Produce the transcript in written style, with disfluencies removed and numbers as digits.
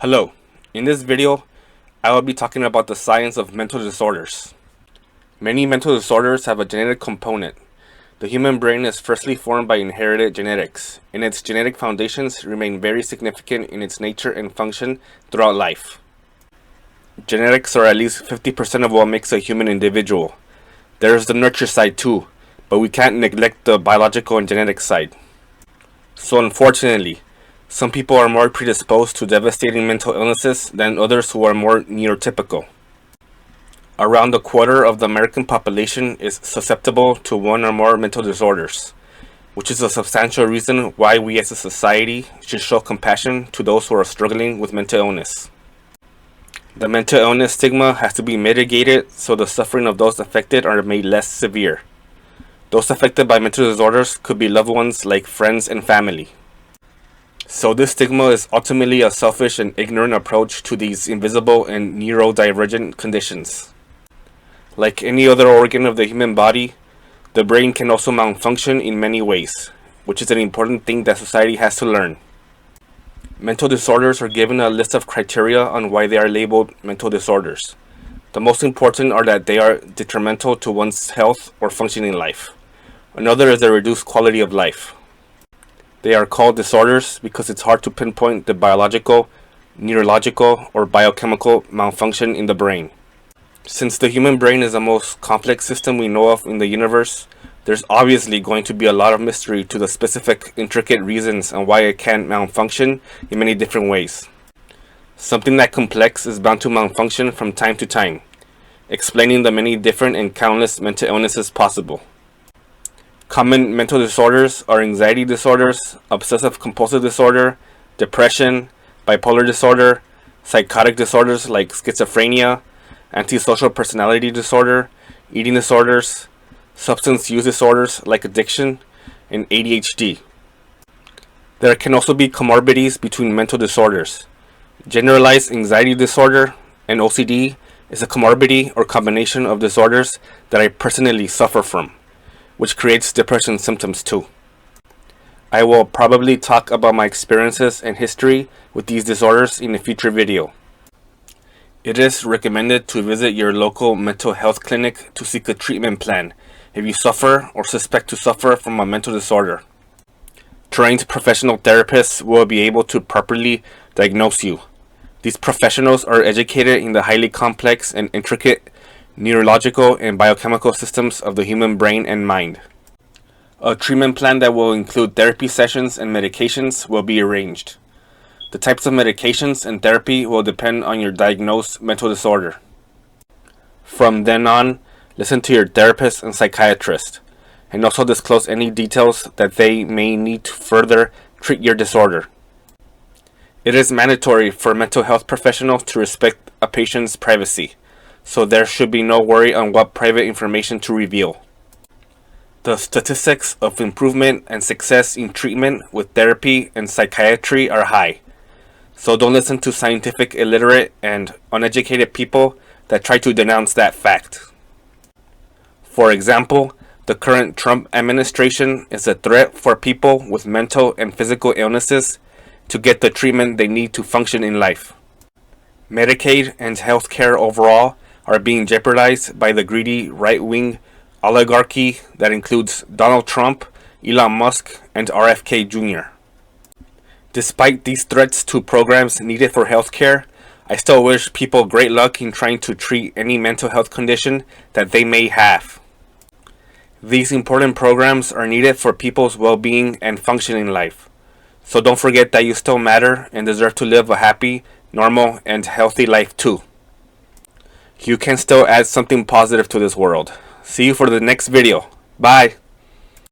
Hello, in this video, I will be talking about the science of mental disorders. Many mental disorders have a genetic component. The human brain is firstly formed by inherited genetics, and its genetic foundations remain very significant in its nature and function throughout life. Genetics are at least 50% of what makes a human individual. There is the nurture side too, but we can't neglect the biological and genetic side. So unfortunately, some people are more predisposed to devastating mental illnesses than others who are more neurotypical. Around a quarter of the American population is susceptible to one or more mental disorders, which is a substantial reason why we as a society should show compassion to those who are struggling with mental illness. The mental illness stigma has to be mitigated so the suffering of those affected are made less severe. Those affected by mental disorders could be loved ones like friends and family. So this stigma is ultimately a selfish and ignorant approach to these invisible and neurodivergent conditions. Like any other organ of the human body, the brain can also malfunction in many ways, which is an important thing that society has to learn. Mental disorders are given a list of criteria on why they are labeled mental disorders. The most important are that they are detrimental to one's health or functioning in life. Another is a reduced quality of life. They are called disorders because it's hard to pinpoint the biological, neurological, or biochemical malfunction in the brain. Since the human brain is the most complex system we know of in the universe, there's obviously going to be a lot of mystery to the specific, intricate reasons and why it can malfunction in many different ways. Something that complex is bound to malfunction from time to time, explaining the many different and countless mental illnesses possible. Common mental disorders are anxiety disorders, obsessive-compulsive disorder, depression, bipolar disorder, psychotic disorders like schizophrenia, antisocial personality disorder, eating disorders, substance use disorders like addiction, and ADHD. There can also be comorbidities between mental disorders. Generalized anxiety disorder and OCD is a comorbidity or combination of disorders that I personally suffer from, which creates depression symptoms too. I will probably talk about my experiences and history with these disorders in a future video. It is recommended to visit your local mental health clinic to seek a treatment plan if you suffer or suspect to suffer from a mental disorder. Trained professional therapists will be able to properly diagnose you. These professionals are educated in the highly complex and intricate neurological and biochemical systems of the human brain and mind. A treatment plan that will include therapy sessions and medications will be arranged. The types of medications and therapy will depend on your diagnosed mental disorder. From then on, listen to your therapist and psychiatrist, and also disclose any details that they may need to further treat your disorder. It is mandatory for mental health professionals to respect a patient's privacy, so there should be no worry on what private information to reveal. The statistics of improvement and success in treatment with therapy and psychiatry are high, so don't listen to scientific illiterate and uneducated people that try to denounce that fact. For example, the current Trump administration is a threat for people with mental and physical illnesses to get the treatment they need to function in life. Medicaid and healthcare overall are being jeopardized by the greedy right-wing oligarchy that includes Donald Trump, Elon Musk, and RFK Jr. Despite these threats to programs needed for healthcare, I still wish people great luck in trying to treat any mental health condition that they may have. These important programs are needed for people's well-being and function in life. So don't forget that you still matter and deserve to live a happy, normal, and healthy life too. You can still add something positive to this world. See you for the next video. Bye!